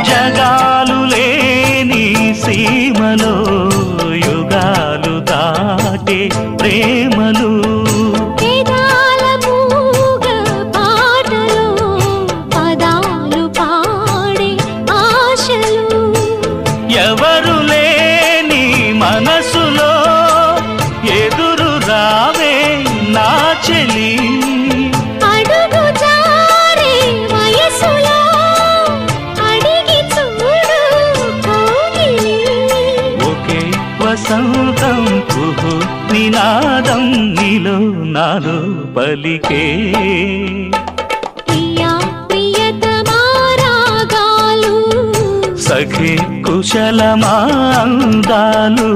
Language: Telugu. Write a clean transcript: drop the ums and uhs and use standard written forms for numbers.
జగాలు లేని సీమలో యుగాలు దాటే ప్రేమలు వేదాల మూగ పాటలో పదాలు పాడే ఆశలు ఎవరు లేని మనసులో ఎదురు రావే నా చెలి అడుగు జారే వయసులో అడిగి చూడు కోగిలి ఒకే వసంతం కుహు నినాదం నీలో నాలో పలికే ప్రియా ప్రియతమా రాగాలు సఖి కుశలమా అందాలు